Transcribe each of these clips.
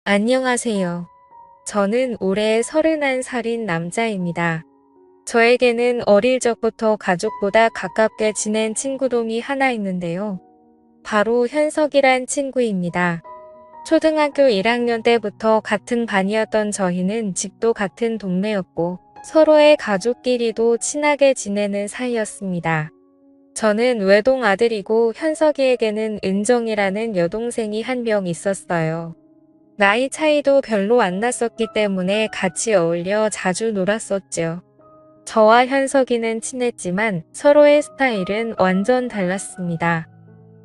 안녕하세요. 저는 올해 31살인 남자입니다. 저에게는 어릴 적부터 가족보다 가깝게 지낸 친구동이 하나 있는데요. 바로 현석이란 친구입니다. 초등학교 1학년 때부터 같은 반이었던 저희는 집도 같은 동네였고 서로의 가족끼리도 친하게 지내는 사이였습니다. 저는 외동 아들이고 현석이에게는 은정이라는 여동생이 한 명 있었어요. 나이 차이도 별로 안 났었기 때문에 같이 어울려 자주 놀았었죠. 저와 현석이는 친했지만 서로의 스타일은 완전 달랐습니다.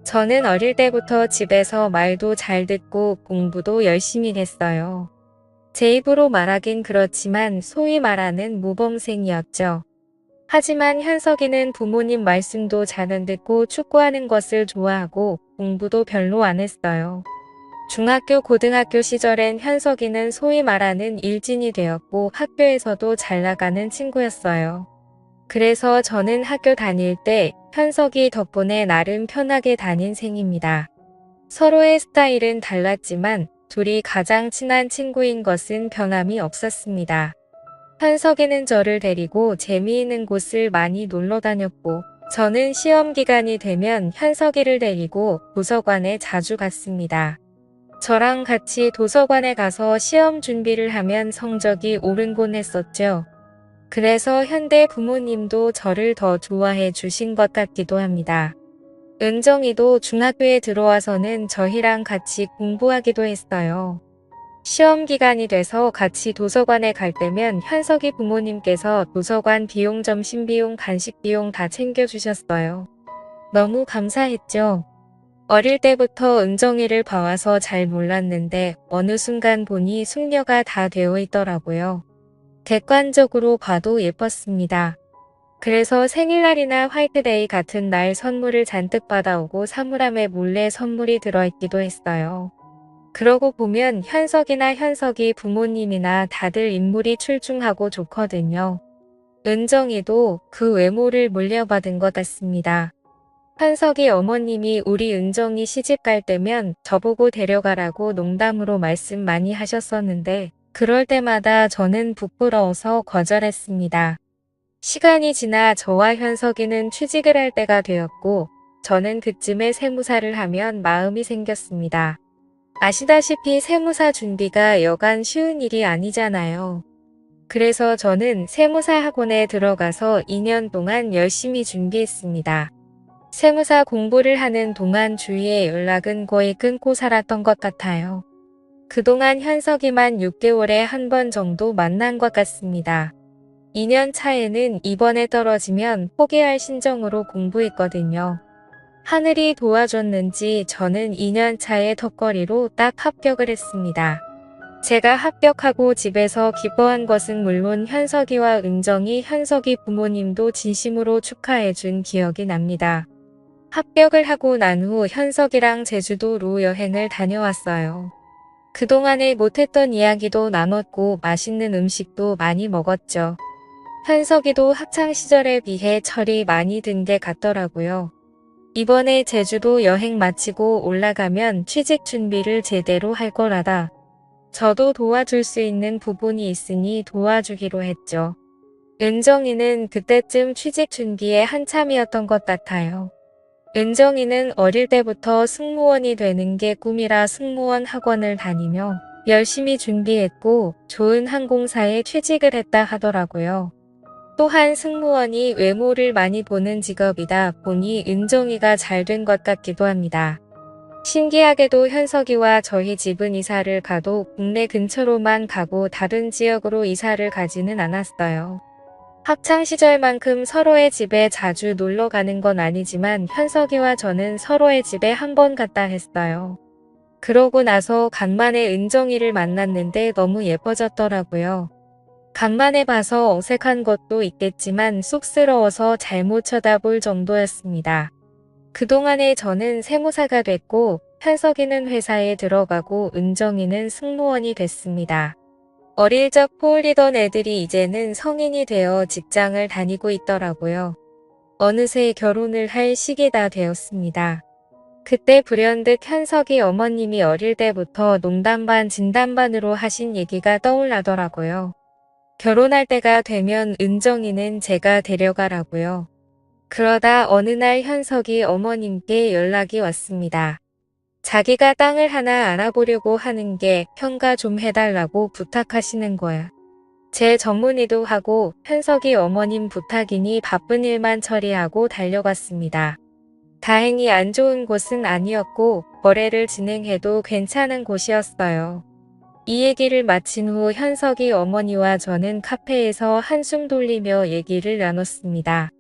저는 어릴 때부터 집에서 말도 잘 듣고 공부도 열심히 했어요. 제 입으로 말하긴 그렇지만 소위 말하는 모범생이었죠. 하지만 현석이는 부모님 말씀도 잘 안 듣고 축구하는 것을 좋아하고 공부도 별로 안 했어요. 중학교, 고등학교 시절엔 현석이는 소위 말하는 일진이 되었고 학교에서도 잘 나가는 친구였어요. 그래서 저는 학교 다닐 때 현석이 덕분에 나름 편하게 다닌 셈입니다. 서로의 스타일은 달랐지만 둘이 가장 친한 친구인 것은 변함이 없었습니다. 현석이는 저를 데리고 재미있는 곳을 많이 놀러 다녔고 저는 시험 기간이 되면 현석이를 데리고 도서관에 자주 갔습니다. 저랑 같이 도서관에 가서 시험 준비를 하면 성적이 오르곤 했었죠. 그래서 현대 부모님도 저를 더 좋아해 주신 것 같기도 합니다. 은정이도 중학교에 들어와서는 저희랑 같이 공부하기도 했어요. 시험 기간이 돼서 같이 도서관에 갈 때면 현석이 부모님께서 도서관 비용, 점심 비용, 간식 비용 다 챙겨주셨어요. 너무 감사했죠. 어릴 때부터 은정이를 봐와서 잘 몰랐는데 어느 순간 보니 숙녀가 다 되어 있더라고요. 객관적으로 봐도 예뻤습니다. 그래서 생일날이나 화이트데이 같은 날 선물을 잔뜩 받아오고 사물함에 몰래 선물이 들어있기도 했어요. 그러고 보면 현석이나 현석이 부모님이나 다들 인물이 출중하고 좋거든요. 은정이도 그 외모를 물려받은 것 같습니다. 현석이 어머님이 우리 은정이 시집 갈 때면 저보고 데려가라고 농담으로 말씀 많이 하셨었는데 그럴 때마다 저는 부끄러워서 거절했습니다. 시간이 지나 저와 현석이는 취직을 할 때가 되었고 저는 그쯤에 세무사를 하면 마음이 생겼습니다. 아시다시피 세무사 준비가 여간 쉬운 일이 아니잖아요. 그래서 저는 세무사 학원에 들어가서 2년 동안 열심히 준비했습니다. 세무사 공부를 하는 동안 주위의 연락은 거의 끊고 살았던 것 같아요. 그동안 현석이만 6개월에 한 번 정도 만난 것 같습니다. 2년 차에는 이번에 떨어지면 포기할 심정으로 공부했거든요. 하늘이 도와줬는지 저는 2년 차에 턱걸이로 딱 합격을 했습니다. 제가 합격하고 집에서 기뻐한 것은 물론 현석이와 은정이, 현석이 부모님도 진심으로 축하해준 기억이 납니다. 합격을 하고 난 후 현석이랑 제주도로 여행을 다녀왔어요. 그동안에 못했던 이야기도 나눴고 맛있는 음식도 많이 먹었죠. 현석이도 학창시절에 비해 철이 많이 든 게 같더라고요. 이번에 제주도 여행 마치고 올라가면 취직 준비를 제대로 할 거라다. 저도 도와줄 수 있는 부분이 있으니 도와주기로 했죠. 은정이는 그때쯤 취직 준비에 한참이었던 것 같아요. 은정이는 어릴 때부터 승무원이 되는 게 꿈이라 승무원 학원을 다니며 열심히 준비했고 좋은 항공사에 취직을 했다 하더라고요. 또한 승무원이 외모를 많이 보는 직업이다 보니 은정이가 잘 된 것 같기도 합니다. 신기하게도 현석이와 저희 집은 이사를 가도 국내 근처로만 가고 다른 지역으로 이사를 가지는 않았어요. 학창시절만큼 서로의 집에 자주 놀러 가는 건 아니지만 현석이와 저는 서로의 집에 한 번 갔다 했어요. 그러고 나서 간만에 은정이를 만났는데 너무 예뻐졌더라고요. 간만에 봐서 어색한 것도 있겠지만 쑥스러워서 잘못 쳐다볼 정도였습니다. 그동안에 저는 세무사가 됐고 현석이는 회사에 들어가고 은정이는 승무원이 됐습니다. 어릴 적 포올리던 애들이 이제는 성인이 되어 직장을 다니고 있더라고요. 어느새 결혼을 할 시기가 되었습니다. 그때 불현듯 현석이 어머님이 어릴 때부터 농담 반 진담 반으로 하신 얘기가 떠올라더라고요. 결혼할 때가 되면 은정이는 제가 데려가라고요. 그러다 어느 날 현석이 어머님께 연락이 왔습니다. 자기가 땅을 하나 알아보려고 하는 게 평가 좀 해달라고 부탁하시는 거야. 제 전문의도 하고 현석이 어머님 부탁이니 바쁜 일만 처리하고 달려갔습니다. 다행히 안 좋은 곳은 아니었고 거래를 진행해도 괜찮은 곳이었어요. 이 얘기를 마친 후 현석이 어머니와 저는 카페에서 한숨 돌리며 얘기를 나눴습니다.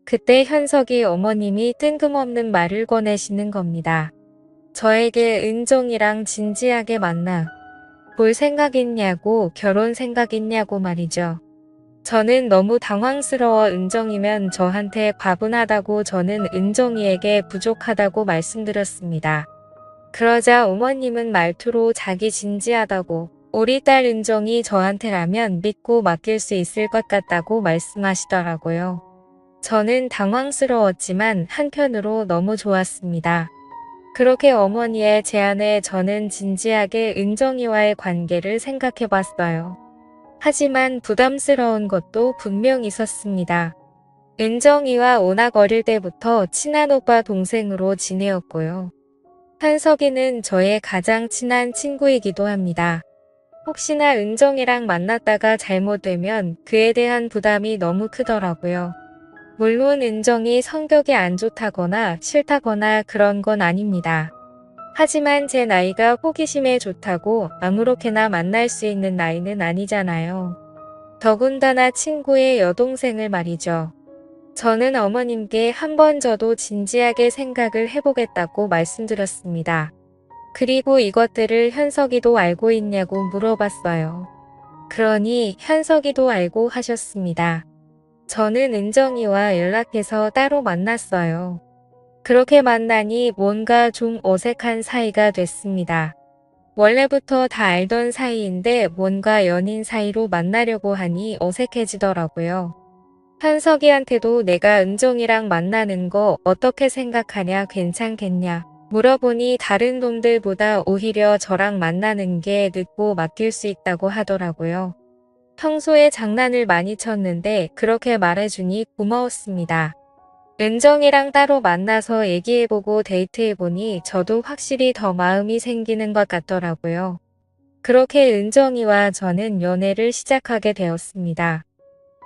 그때 현석이 어머님이 뜬금없는 말을 꺼내시는 겁니다. 저에게 은정이랑 진지하게 만나 볼 생각 있냐고, 결혼 생각 있냐고 말이죠. 저는 너무 당황스러워. 은정이면 저한테 과분하다고 저는 은정이에게 부족하다고 말씀드렸습니다. 그러자 어머님은 말투로 자기 진지하다고, 우리 딸 은정이 저한테라면 믿고 맡길 수 있을 것 같다고 말씀하시더라고요. 저는 당황스러웠지만 한편으로 너무 좋았습니다. 그렇게 어머니의 제안에 저는 진지하게 은정이와의 관계를 생각해 봤어요. 하지만 부담스러운 것도 분명 있었습니다. 은정이와 워낙 어릴 때부터 친한 오빠 동생으로 지내었고요. 현석이는 저의 가장 친한 친구이기도 합니다. 혹시나 은정이랑 만났다가 잘못되면 그에 대한 부담이 너무 크더라고요. 물론 은정이 성격이 안 좋다거나 싫다거나 그런 건 아닙니다. 하지만 제 나이가 호기심에 좋다고 아무렇게나 만날 수 있는 나이는 아니잖아요. 더군다나 친구의 여동생을 말이죠. 저는 어머님께 한번 저도 진지하게 생각을 해보겠다고 말씀드렸습니다. 그리고 이것들을 현석이도 알고 있냐고 물어봤어요. 그러니 현석이도 알고 하셨습니다. 저는 은정이와 연락해서 따로 만났어요. 그렇게 만나니 뭔가 좀 어색한 사이가 됐습니다. 원래부터 다 알던 사이인데 뭔가 연인 사이로 만나려고 하니 어색해지더라고요. 현석이한테도 내가 은정이랑 만나는 거 어떻게 생각하냐, 괜찮겠냐 물어보니 다른 놈들보다 오히려 저랑 만나는 게 늦고 맡길 수 있다고 하더라고요. 평소에 장난을 많이 쳤는데 그렇게 말해주니 고마웠습니다. 은정이랑 따로 만나서 얘기해보고 데이트해보니 저도 확실히 더 마음이 생기는 것 같더라고요. 그렇게 은정이와 저는 연애를 시작하게 되었습니다.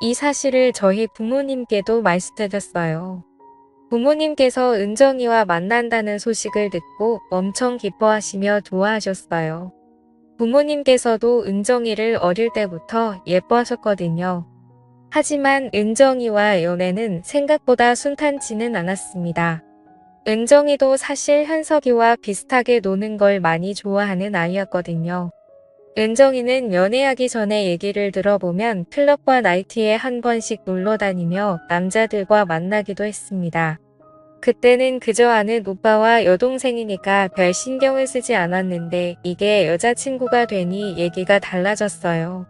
이 사실을 저희 부모님께도 말씀드렸어요. 부모님께서 은정이와 만난다는 소식을 듣고 엄청 기뻐하시며 좋아하셨어요. 부모님께서도 은정이를 어릴 때부터 예뻐하셨거든요. 하지만 은정이와 연애는 생각보다 순탄치는 않았습니다. 은정이도 사실 현석이와 비슷하게 노는 걸 많이 좋아하는 아이였거든요. 은정이는 연애하기 전에 얘기를 들어보면 클럽과 나이트에 한 번씩 놀러 다니며 남자들과 만나기도 했습니다. 그때는 그저 아는 오빠와 여동생이니까 별 신경을 쓰지 않았는데 이게 여자친구가 되니 얘기가 달라졌어요.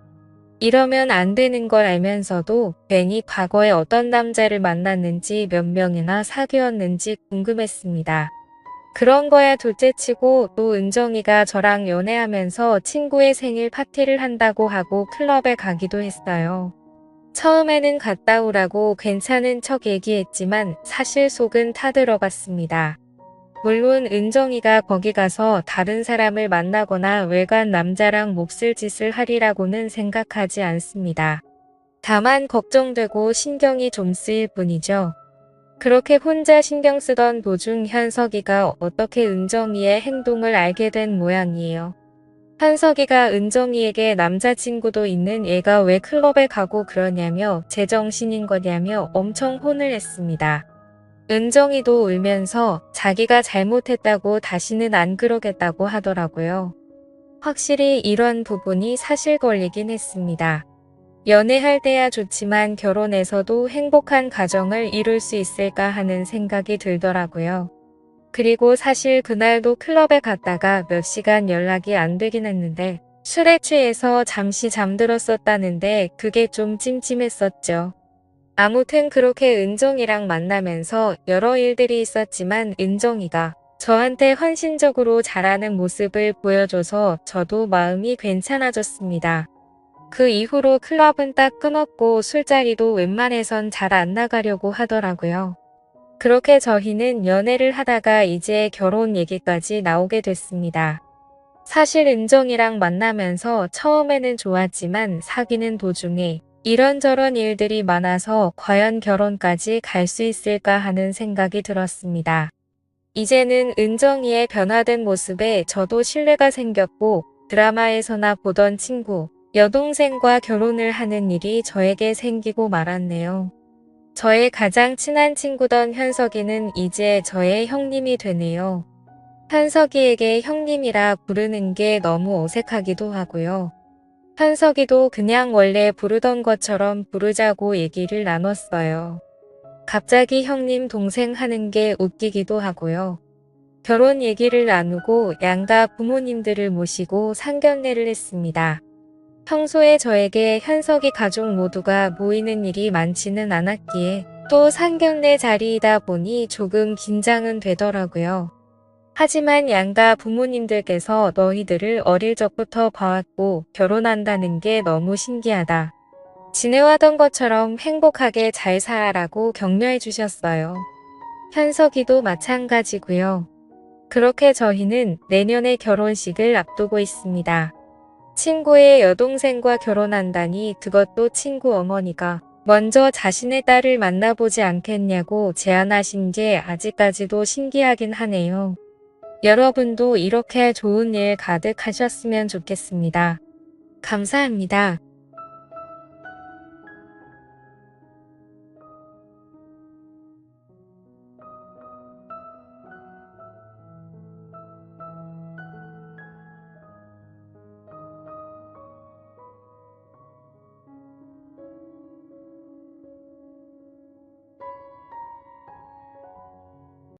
이러면 안 되는 걸 알면서도 괜히 과거에 어떤 남자를 만났는지 몇 명이나 사귀었는지 궁금했습니다. 그런 거야 둘째치고 또 은정이가 저랑 연애하면서 친구의 생일 파티를 한다고 하고 클럽에 가기도 했어요. 처음에는 갔다 오라고 괜찮은 척 얘기했지만 사실 속은 타들어갔습니다. 물론 은정이가 거기 가서 다른 사람을 만나거나 외간 남자랑 몹쓸 짓을 하리라고는 생각하지 않습니다. 다만 걱정되고 신경이 좀 쓰일 뿐이죠. 그렇게 혼자 신경 쓰던 도중 현석이가 어떻게 은정이의 행동을 알게 된 모양이에요. 현석이가 은정이에게 남자친구도 있는 애가 왜 클럽에 가고 그러냐며 제정신인 거냐며 엄청 혼을 냈습니다. 은정이도 울면서 자기가 잘못했다고 다시는 안 그러겠다고 하더라고요. 확실히 이런 부분이 사실 걸리긴 했습니다. 연애할 때야 좋지만 결혼해서도 행복한 가정을 이룰 수 있을까 하는 생각이 들더라고요. 그리고 사실 그날도 클럽에 갔다가 몇 시간 연락이 안 되긴 했는데 술에 취해서 잠시 잠들었었다는데 그게 좀 찜찜했었죠. 아무튼 그렇게 은정이랑 만나면서 여러 일들이 있었지만 은정이가 저한테 헌신적으로 잘하는 모습을 보여줘서 저도 마음이 괜찮아졌습니다. 그 이후로 클럽은 딱 끊었고 술자리도 웬만해선 잘 안 나가려고 하더라고요. 그렇게 저희는 연애를 하다가 이제 결혼 얘기까지 나오게 됐습니다. 사실 은정이랑 만나면서 처음에는 좋았지만 사귀는 도중에 이런저런 일들이 많아서 과연 결혼까지 갈 수 있을까 하는 생각이 들었습니다. 이제는 은정이의 변화된 모습에 저도 신뢰가 생겼고 드라마에서나 보던 친구, 여동생과 결혼을 하는 일이 저에게 생기고 말았네요. 저의 가장 친한 친구던 현석이는 이제 저의 형님이 되네요. 현석이에게 형님이라 부르는 게 너무 어색하기도 하고요. 현석이도 그냥 원래 부르던 것처럼 부르자고 얘기를 나눴어요. 갑자기 형님 동생 하는 게 웃기기도 하고요. 결혼 얘기를 나누고 양가 부모님들을 모시고 상견례를 했습니다. 평소에 저에게 현석이 가족 모두가 모이는 일이 많지는 않았기에 또 상견례 자리이다 보니 조금 긴장은 되더라고요. 하지만 양가 부모님들께서 너희들을 어릴 적부터 봐왔고 결혼한다는 게 너무 신기하다. 지내와던 것처럼 행복하게 잘 살아라고 격려해 주셨어요. 현석이도 마찬가지고요. 그렇게 저희는 내년에 결혼식을 앞두고 있습니다. 친구의 여동생과 결혼한다니 그것도 친구 어머니가 먼저 자신의 딸을 만나보지 않겠냐고 제안하신 게 아직까지도 신기하긴 하네요. 여러분도 이렇게 좋은 일 가득하셨으면 좋겠습니다. 감사합니다.